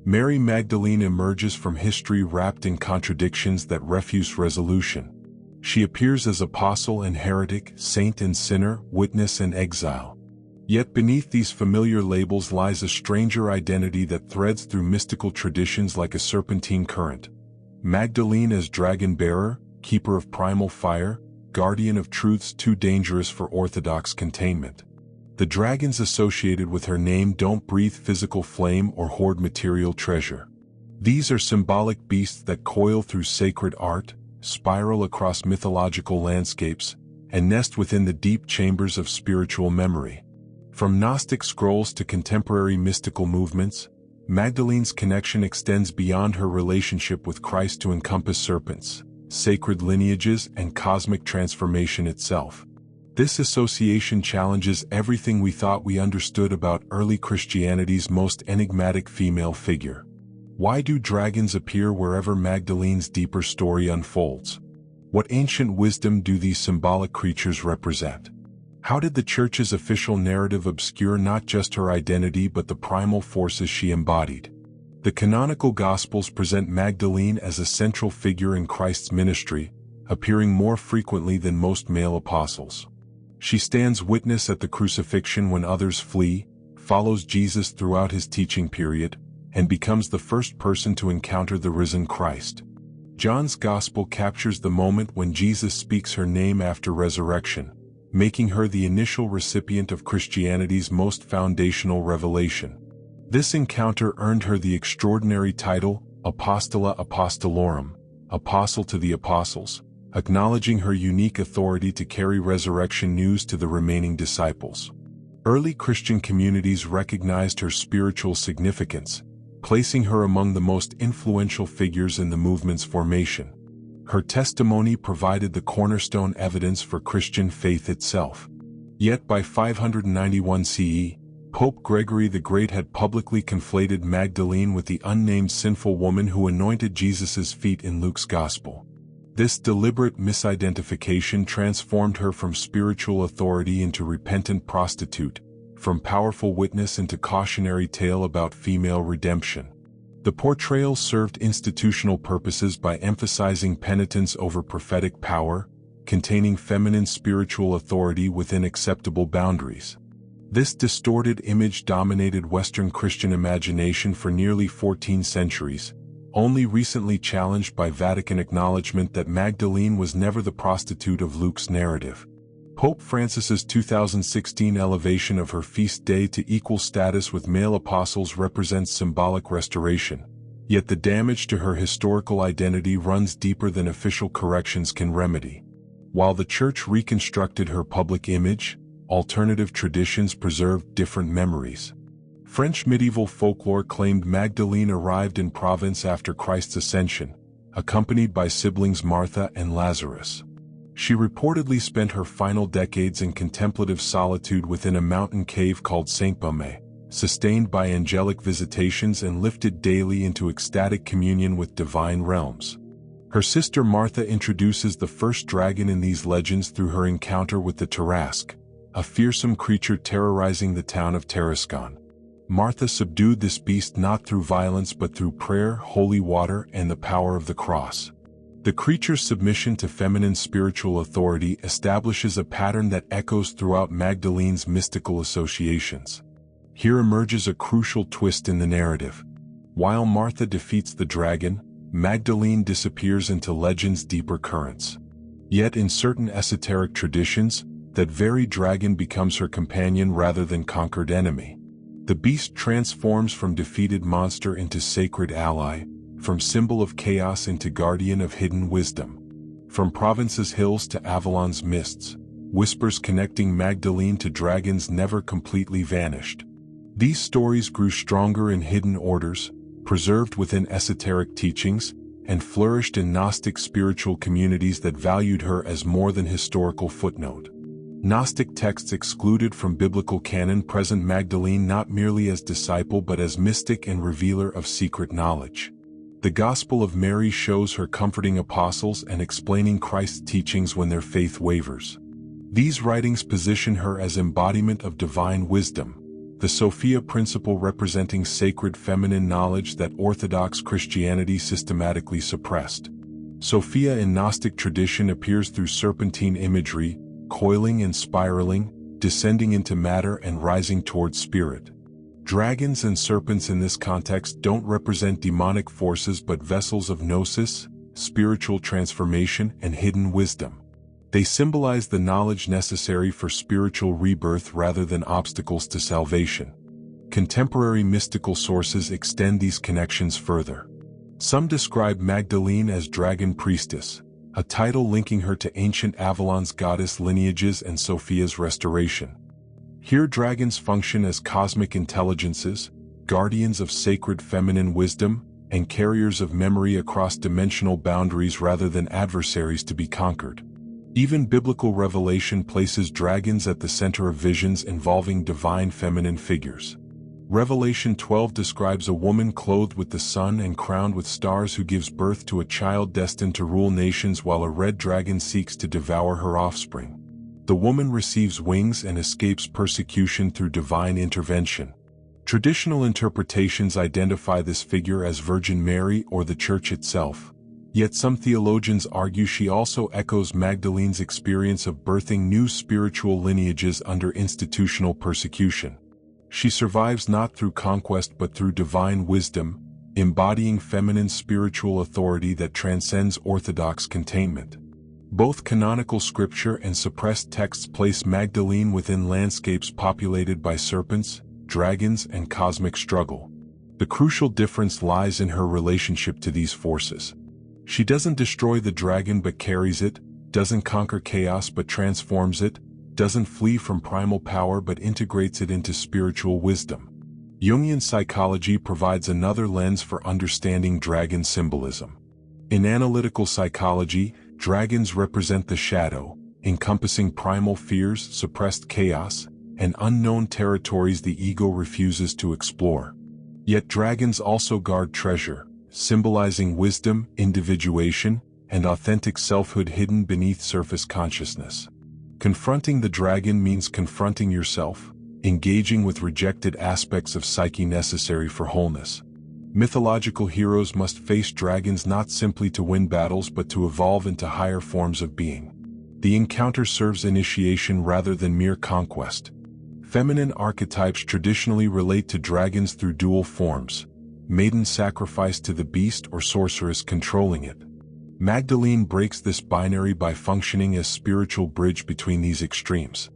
Mary Magdalene emerges from history wrapped in contradictions that refuse resolution. She appears as apostle and heretic, saint and sinner, witness and exile. Yet beneath these familiar labels lies a stranger identity that threads through mystical traditions like a serpentine current. Magdalene as dragon-bearer, keeper of primal fire, guardian of truths too dangerous for orthodox containment. The dragons associated with her name don't breathe physical flame or hoard material treasure. These are symbolic beasts that coil through sacred art, spiral across mythological landscapes, and nest within the deep chambers of spiritual memory. From Gnostic scrolls to contemporary mystical movements, Magdalene's connection extends beyond her relationship with Christ to encompass serpents, sacred lineages, and cosmic transformation itself. This association challenges everything we thought we understood about early Christianity's most enigmatic female figure. Why do dragons appear wherever Magdalene's deeper story unfolds? What ancient wisdom do these symbolic creatures represent? How did the Church's official narrative obscure not just her identity but the primal forces she embodied? The canonical Gospels present Magdalene as a central figure in Christ's ministry, appearing more frequently than most male apostles. She stands witness at the crucifixion when others flee, follows Jesus throughout his teaching period, and becomes the first person to encounter the risen Christ. John's Gospel captures the moment when Jesus speaks her name after resurrection, making her the initial recipient of Christianity's most foundational revelation. This encounter earned her the extraordinary title, Apostola Apostolorum, Apostle to the Apostles, acknowledging her unique authority to carry resurrection news to the remaining disciples. Early Christian communities recognized her spiritual significance, placing her among the most influential figures in the movement's formation. Her testimony provided the cornerstone evidence for Christian faith itself. Yet by 591 CE, Pope Gregory the Great had publicly conflated Magdalene with the unnamed sinful woman who anointed Jesus' feet in Luke's Gospel. This deliberate misidentification transformed her from spiritual authority into repentant prostitute, from powerful witness into cautionary tale about female redemption. The portrayal served institutional purposes by emphasizing penitence over prophetic power, containing feminine spiritual authority within acceptable boundaries. This distorted image dominated Western Christian imagination for nearly 14 centuries, only recently challenged by Vatican acknowledgement that Magdalene was never the prostitute of Luke's narrative. Pope Francis's 2016 elevation of her feast day to equal status with male apostles represents symbolic restoration, yet the damage to her historical identity runs deeper than official corrections can remedy. While the Church reconstructed her public image, alternative traditions preserved different memories. French medieval folklore claimed Magdalene arrived in Provence after Christ's ascension, accompanied by siblings Martha and Lazarus. She reportedly spent her final decades in contemplative solitude within a mountain cave called Saint-Baume, sustained by angelic visitations and lifted daily into ecstatic communion with divine realms. Her sister Martha introduces the first dragon in these legends through her encounter with the Tarasque, a fearsome creature terrorizing the town of Tarascon. Martha subdued this beast not through violence but through prayer, holy water, and the power of the cross. The creature's submission to feminine spiritual authority establishes a pattern that echoes throughout Magdalene's mystical associations. Here emerges a crucial twist in the narrative. While Martha defeats the dragon, Magdalene disappears into legend's deeper currents. Yet in certain esoteric traditions, that very dragon becomes her companion rather than conquered enemy. The beast transforms from defeated monster into sacred ally, from symbol of chaos into guardian of hidden wisdom. From Provence's hills to Avalon's mists, whispers connecting Magdalene to dragons never completely vanished. These stories grew stronger in hidden orders, preserved within esoteric teachings, and flourished in Gnostic spiritual communities that valued her as more than historical footnote. Gnostic texts excluded from biblical canon present Magdalene not merely as disciple but as mystic and revealer of secret knowledge. The Gospel of Mary shows her comforting apostles and explaining Christ's teachings when their faith wavers. These writings position her as embodiment of divine wisdom, the Sophia principle representing sacred feminine knowledge that Orthodox Christianity systematically suppressed. Sophia in Gnostic tradition appears through serpentine imagery, coiling and spiraling, descending into matter and rising towards spirit. Dragons and serpents in this context don't represent demonic forces but vessels of gnosis, spiritual transformation, and hidden wisdom. They symbolize the knowledge necessary for spiritual rebirth rather than obstacles to salvation. Contemporary mystical sources extend these connections further. Some describe Magdalene as dragon priestess, a title linking her to ancient Avalon's goddess lineages and Sophia's restoration. Here dragons function as cosmic intelligences, guardians of sacred feminine wisdom, and carriers of memory across dimensional boundaries rather than adversaries to be conquered. Even biblical revelation places dragons at the center of visions involving divine feminine figures. Revelation 12 describes a woman clothed with the sun and crowned with stars who gives birth to a child destined to rule nations while a red dragon seeks to devour her offspring. The woman receives wings and escapes persecution through divine intervention. Traditional interpretations identify this figure as Virgin Mary or the Church itself, yet some theologians argue she also echoes Magdalene's experience of birthing new spiritual lineages under institutional persecution. She survives not through conquest but through divine wisdom, embodying feminine spiritual authority that transcends orthodox containment. Both canonical scripture and suppressed texts place Magdalene within landscapes populated by serpents, dragons, and cosmic struggle. The crucial difference lies in her relationship to these forces. She doesn't destroy the dragon but carries it, doesn't conquer chaos but transforms it, doesn't flee from primal power but integrates it into spiritual wisdom. Jungian psychology provides another lens for understanding dragon symbolism. In analytical psychology, dragons represent the shadow, encompassing primal fears, suppressed chaos, and unknown territories the ego refuses to explore. Yet dragons also guard treasure, symbolizing wisdom, individuation, and authentic selfhood hidden beneath surface consciousness. Confronting the dragon means confronting yourself, engaging with rejected aspects of psyche necessary for wholeness. Mythological heroes must face dragons not simply to win battles but to evolve into higher forms of being. The encounter serves initiation rather than mere conquest. Feminine archetypes traditionally relate to dragons through dual forms: maiden sacrificed to the beast or sorceress controlling it. Magdalene breaks this binary by functioning as spiritual bridge between these extremes.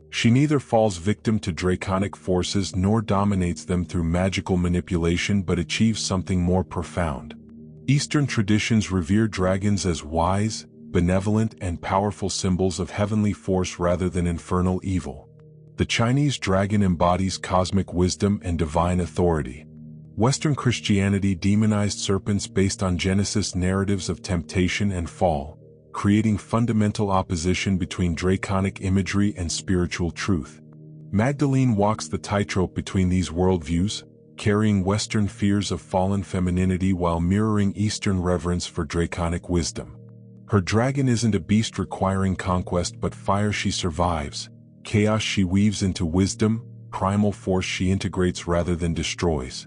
She neither falls victim to draconic forces nor dominates them through magical manipulation but achieves something more profound. Eastern traditions revere dragons as wise, benevolent, and powerful symbols of heavenly force rather than infernal evil. The Chinese dragon embodies cosmic wisdom and divine authority. Western Christianity demonized serpents based on Genesis narratives of temptation and fall, creating fundamental opposition between draconic imagery and spiritual truth. Magdalene walks the tightrope between these worldviews, carrying Western fears of fallen femininity while mirroring Eastern reverence for draconic wisdom. Her dragon isn't a beast requiring conquest but fire she survives, chaos she weaves into wisdom, primal force she integrates rather than destroys.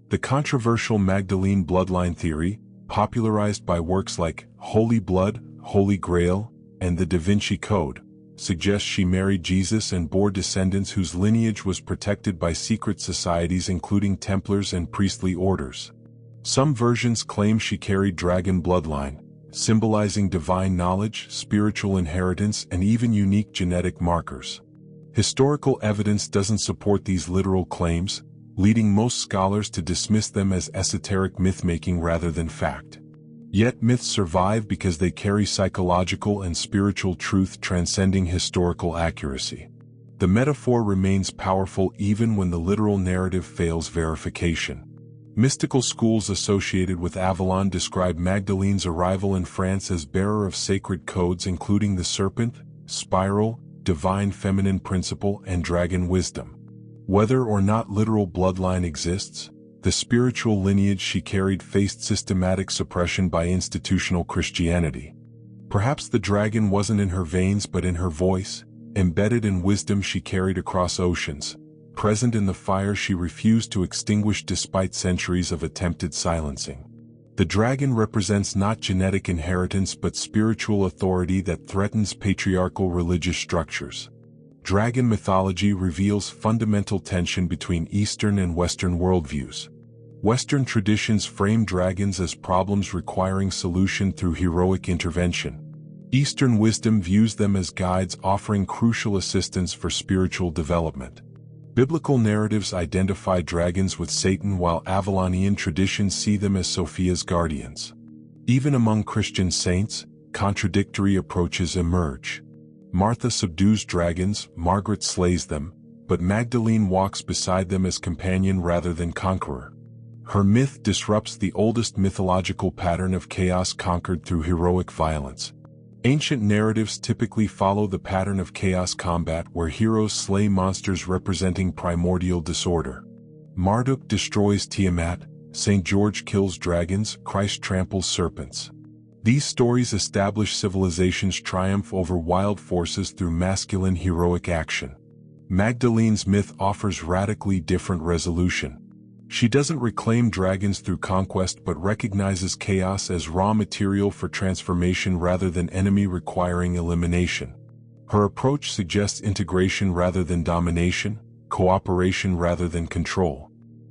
The controversial Magdalene bloodline theory, popularized by works like Holy Blood, Holy Grail, and the Da Vinci Code, suggests she married Jesus and bore descendants whose lineage was protected by secret societies including Templars and priestly orders. Some versions claim she carried dragon bloodline, symbolizing divine knowledge, spiritual inheritance, and even unique genetic markers. Historical evidence doesn't support these literal claims, leading most scholars to dismiss them as esoteric myth-making rather than fact. Yet myths survive because they carry psychological and spiritual truth transcending historical accuracy. The metaphor remains powerful even when the literal narrative fails verification. Mystical schools associated with Avalon describe Magdalene's arrival in France as bearer of sacred codes including the serpent, spiral, divine feminine principle, and dragon wisdom. Whether or not literal bloodline exists, the spiritual lineage she carried faced systematic suppression by institutional Christianity. Perhaps the dragon wasn't in her veins but in her voice, embedded in wisdom she carried across oceans, Present in the fire she refused to extinguish despite centuries of attempted silencing. The dragon represents not genetic inheritance but spiritual authority that threatens patriarchal religious structures. Dragon mythology reveals fundamental tension between Eastern and Western worldviews. Western traditions frame dragons as problems requiring solution through heroic intervention. Eastern wisdom views them as guides offering crucial assistance for spiritual development. Biblical narratives identify dragons with Satan while Avalonian traditions see them as Sophia's guardians. Even among Christian saints, contradictory approaches emerge. Martha subdues dragons, Margaret slays them, but Magdalene walks beside them as companion rather than conqueror. Her myth disrupts the oldest mythological pattern of chaos conquered through heroic violence. Ancient narratives typically follow the pattern of chaos combat where heroes slay monsters representing primordial disorder. Marduk destroys Tiamat, St. George kills dragons, Christ tramples serpents. These stories establish civilization's triumph over wild forces through masculine heroic action. Magdalene's myth offers radically different resolution. She doesn't reclaim dragons through conquest but recognizes chaos as raw material for transformation rather than enemy requiring elimination. Her approach suggests integration rather than domination, cooperation rather than control.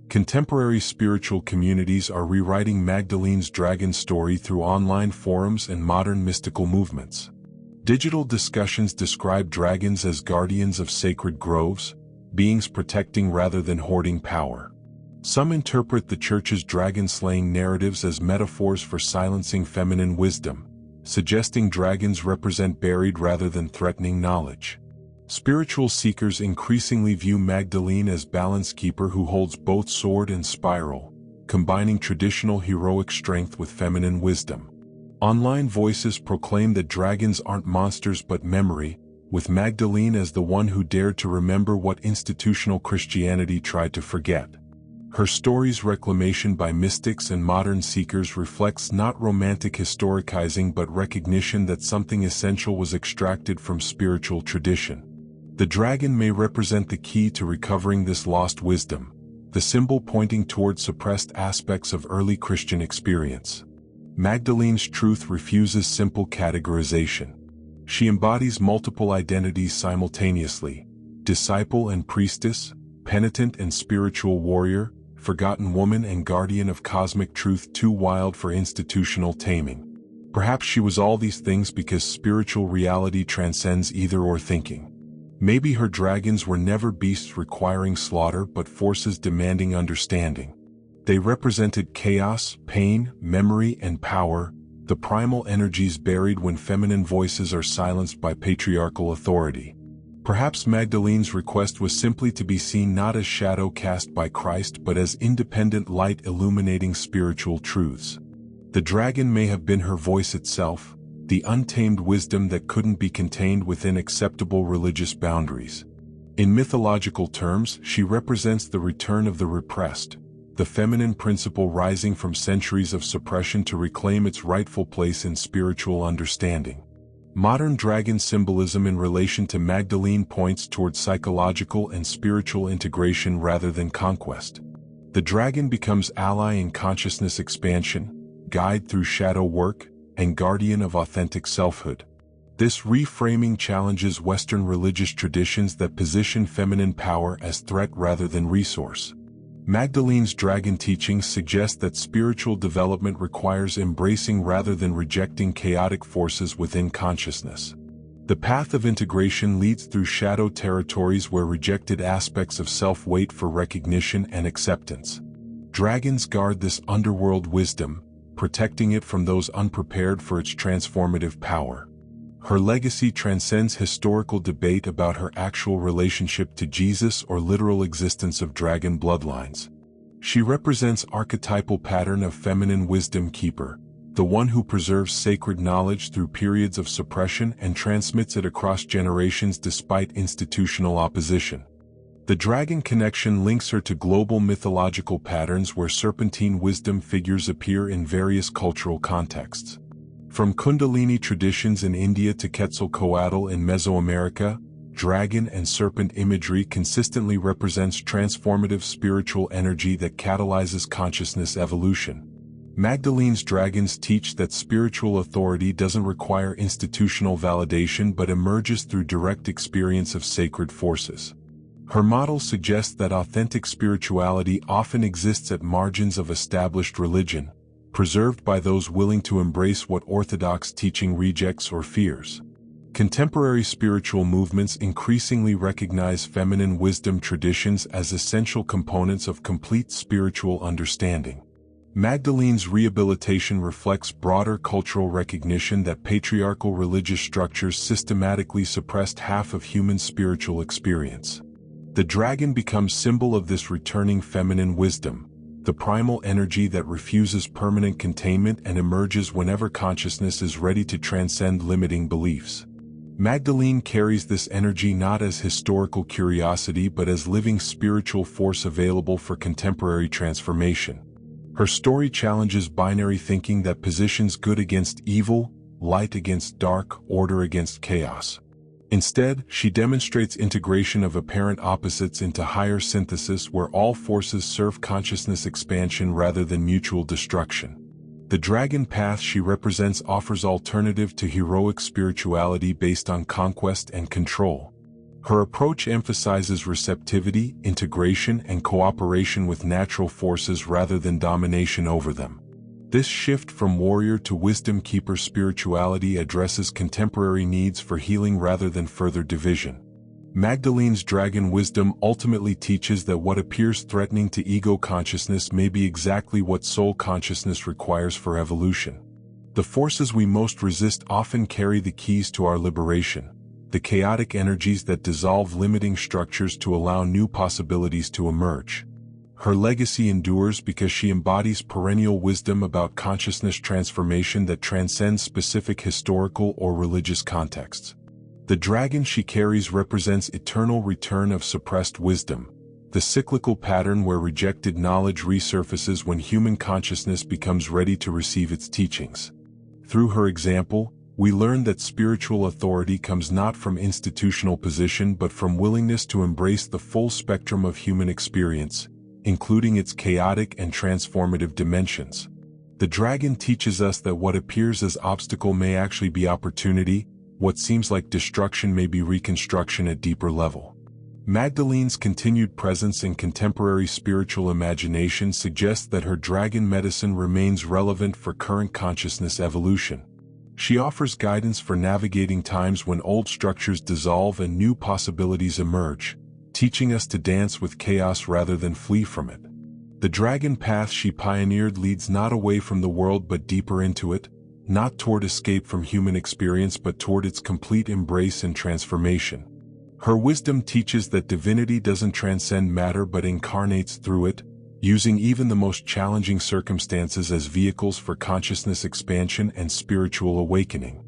Contemporary spiritual communities are rewriting Magdalene's dragon story through online forums and modern mystical movements. Digital discussions describe dragons as guardians of sacred groves, beings protecting rather than hoarding power. Some interpret the Church's dragon-slaying narratives as metaphors for silencing feminine wisdom, suggesting dragons represent buried rather than threatening knowledge. Spiritual seekers increasingly view Magdalene as balance keeper who holds both sword and spiral, combining traditional heroic strength with feminine wisdom. Online voices proclaim that dragons aren't monsters but memory, with Magdalene as the one who dared to remember what institutional Christianity tried to forget. Her story's reclamation by mystics and modern seekers reflects not romantic historicizing but recognition that something essential was extracted from spiritual tradition. The dragon may represent the key to recovering this lost wisdom, the symbol pointing toward suppressed aspects of early Christian experience. Magdalene's truth refuses simple categorization. She embodies multiple identities simultaneously: disciple and priestess, penitent and spiritual warrior, forgotten woman and guardian of cosmic truth too wild for institutional taming. Perhaps she was all these things because spiritual reality transcends either-or thinking. Maybe her dragons were never beasts requiring slaughter but forces demanding understanding. They represented chaos, pain, memory, and power, the primal energies buried when feminine voices are silenced by patriarchal authority. Perhaps Magdalene's request was simply to be seen not as shadow cast by Christ but as independent light illuminating spiritual truths. The dragon may have been her voice itself, the untamed wisdom that couldn't be contained within acceptable religious boundaries. In mythological terms, she represents the return of the repressed, the feminine principle rising from centuries of suppression to reclaim its rightful place in spiritual understanding. Modern dragon symbolism in relation to Magdalene points toward psychological and spiritual integration rather than conquest. The dragon becomes ally in consciousness expansion, guide through shadow work, and guardian of authentic selfhood. This reframing challenges Western religious traditions that position feminine power as threat rather than resource. Magdalene's dragon teachings suggest that spiritual development requires embracing rather than rejecting chaotic forces within consciousness. The path of integration leads through shadow territories where rejected aspects of self wait for recognition and acceptance. Dragons guard this underworld wisdom, protecting it from those unprepared for its transformative power. Her legacy transcends historical debate about her actual relationship to Jesus or literal existence of dragon bloodlines. She represents archetypal pattern of feminine wisdom keeper, the one who preserves sacred knowledge through periods of suppression and transmits it across generations despite institutional opposition. The dragon connection links her to global mythological patterns where serpentine wisdom figures appear in various cultural contexts. From Kundalini traditions in India to Quetzalcoatl in Mesoamerica, dragon and serpent imagery consistently represents transformative spiritual energy that catalyzes consciousness evolution. Magdalene's dragons teach that spiritual authority doesn't require institutional validation but emerges through direct experience of sacred forces. Her model suggests that authentic spirituality often exists at margins of established religion, preserved by those willing to embrace what orthodox teaching rejects or fears. Contemporary spiritual movements increasingly recognize feminine wisdom traditions as essential components of complete spiritual understanding. Magdalene's rehabilitation reflects broader cultural recognition that patriarchal religious structures systematically suppressed half of human spiritual experience. The dragon becomes symbol of this returning feminine wisdom, the primal energy that refuses permanent containment and emerges whenever consciousness is ready to transcend limiting beliefs. Magdalene carries this energy not as historical curiosity but as living spiritual force available for contemporary transformation. Her story challenges binary thinking that positions good against evil, light against dark, order against chaos. Instead, she demonstrates integration of apparent opposites into higher synthesis where all forces serve consciousness expansion rather than mutual destruction. The dragon path she represents offers alternative to heroic spirituality based on conquest and control. Her approach emphasizes receptivity, integration, and cooperation with natural forces rather than domination over them. This shift from warrior to wisdom keeper spirituality addresses contemporary needs for healing rather than further division. Magdalene's dragon wisdom ultimately teaches that what appears threatening to ego consciousness may be exactly what soul consciousness requires for evolution. The forces we most resist often carry the keys to our liberation, the chaotic energies that dissolve limiting structures to allow new possibilities to emerge. Her legacy endures because she embodies perennial wisdom about consciousness transformation that transcends specific historical or religious contexts. The dragon she carries represents eternal return of suppressed wisdom, the cyclical pattern where rejected knowledge resurfaces when human consciousness becomes ready to receive its teachings. Through her example, we learn that spiritual authority comes not from institutional position but from willingness to embrace the full spectrum of human experience, including its chaotic and transformative dimensions. The dragon teaches us that what appears as obstacle may actually be opportunity, what seems like destruction may be reconstruction at deeper level. Magdalene's continued presence in contemporary spiritual imagination suggests that her dragon medicine remains relevant for current consciousness evolution. She offers guidance for navigating times when old structures dissolve and new possibilities emerge, teaching us to dance with chaos rather than flee from it. The dragon path she pioneered leads not away from the world but deeper into it, not toward escape from human experience but toward its complete embrace and transformation. Her wisdom teaches that divinity doesn't transcend matter but incarnates through it, using even the most challenging circumstances as vehicles for consciousness expansion and spiritual awakening.